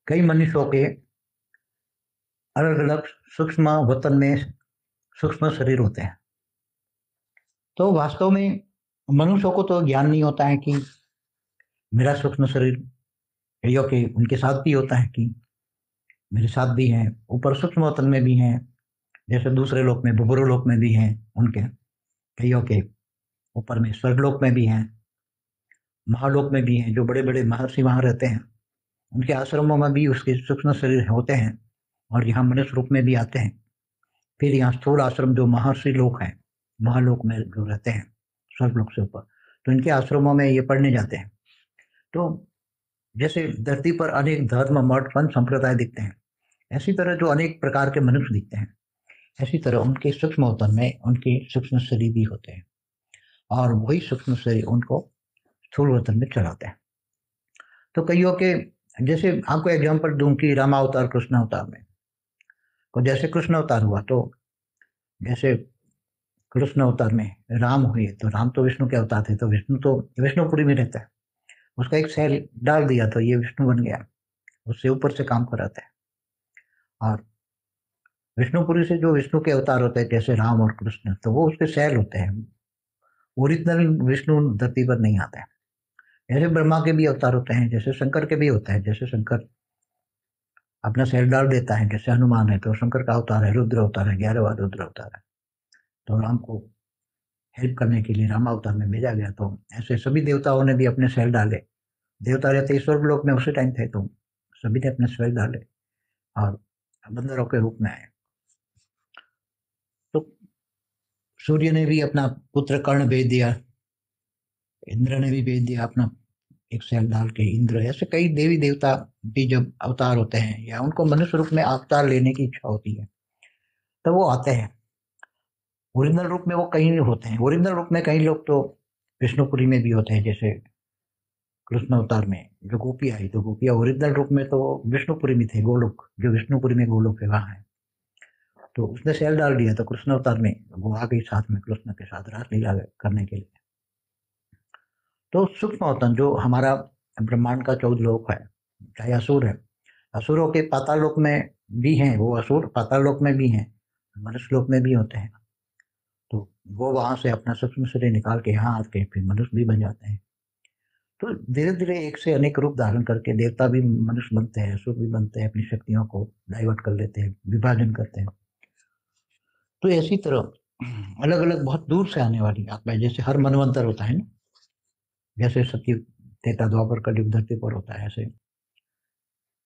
कई मनुष्यों के अलग-अलग सूक्ष्म वतन में सूक्ष्म शरीर होते हैं। तो वास्तव में मनुष्यों को तो ज्ञान नहीं होता है कि मेरा सूक्ष्म शरीर कइयों के उनके साथ भी होता है कि मेरे साथ भी है, ऊपर सूक्ष्म वतन में भी हैं, जैसे दूसरे लोक में भूगोल लोक में भी हैं उनके, कइयों के ऊपर में स्वर्गलोक में भी हैं, महालोक में भी हैं, जो बड़े-बड़े महर्षि वहाँ रहते हैं। उनके आश्रमों में भी उसके सूक्ष्म शरीर होते हैं और यहाँ मनुष्य रूप में भी आते हैं। फिर यहाँ स्थूल आश्रम जो महर्षि लोक हैं, महालोक में जो रहते हैं, स्वर्गलोक से ऊपर, तो इनके आश्रमों में ये पढ़ने जाते हैं। तो जैसे धरती पर अनेक धर्म, मठ, पंथ, संप्रदाय दिखते हैं, ऐसी तरह जो अनेक प्रकार के मनुष्य दिखते हैं, ऐसी तरह उनके सूक्ष्म वतन में उनके सूक्ष्म शरीर भी होते हैं और वही सूक्ष्म शरीर उनको स्थूल वतन में चलाते हैं। तो कइयों के जैसे आपको एग्जांपल दूँ कि रामावतार, कृष्णावतार में, तो जैसे कृष्ण अवतार हुआ तो जैसे कृष्ण अवतार में राम हुए, तो राम तो विष्णु के अवतार थे, तो विष्णु तो विष्णुपुरी में रहता है। उसका एक सेल डाल दिया तो ये विष्णु बन गया, उससे ऊपर से काम कराता है। और विष्णुपुरी से जो विष्णु के अवतार होते हैं जैसे राम और कृष्ण, तो वो उसके सेल होते हैं। ओरिजिनल विष्णु धरती पर नहीं आता है। जैसे ब्रह्मा के भी अवतार होते हैं, जैसे शंकर के भी होता है, जैसे शंकर अपना सेल डाल देता है, जैसे हनुमान है तो शंकर का अवतार है, रुद्र अवतार है, 11वां रुद्र अवतार है। तो राम को हेल्प करने के लिए राम अवतार में भेजा गया, तो ऐसे सभी देवताओं ने भी अपने सेल डाले। देवता रहते ईश्वर लोक में उसी टाइम थे, तो सभी ने अपने सेल डाले और बंदरों के रूप में आए। तो सूर्य ने भी अपना पुत्र कर्ण भेज दिया, इंद्र ने भी भेज दिया अपना एक सेल डाल के। इंद्र ऐसे कई देवी देवता भी जब अवतार होते हैं या उनको मनुष्य रूप में अवतार लेने की इच्छा होती है, तब वो आते हैं। ओरिजिनल रूप में वो कहीं होते हैं, ओरिजिनल रूप में कई लोग तो विष्णुपुरी में भी होते हैं, जैसे कृष्ण अवतार में जो गोपी आई, तो गोपियाँ ओरिजिनल रूप में तो विष्णुपुरी में थे, गोलोक जो विष्णुपुरी में गोलोक है वहाँ है। तो उसने सेल डाल दिया तो कृष्ण अवतार में वो आ गई साथ में कृष्ण के साथ रासलीला करने के लिए। तो सूक्ष्म वतन जो हमारा ब्रह्मांड का 14 लोक है, चाहे असुर है, असुरों के पाताल लोक में भी हैं, वो असुर पाताल लोक में भी हैं, मनुष्य लोक में भी होते हैं। तो वो वहाँ से अपना सूक्ष्म शरीर निकाल के यहाँ आके फिर मनुष्य भी बन जाते हैं। तो धीरे-धीरे एक से अनेक रूप धारण करके देवता भी मनुष्य बनते हैं, असुर भी बनते हैं, अपनी शक्तियों को डाइवर्ट कर लेते हैं, विभाजन करते हैं। तो इसी तरह अलग-अलग बहुत दूर से आने वाली आत्माएँ, जैसे हर मनवंतर होता है ना, जैसे सतयुग, त्रेता, द्वापर, कलयुग धरती पर होता है, ऐसे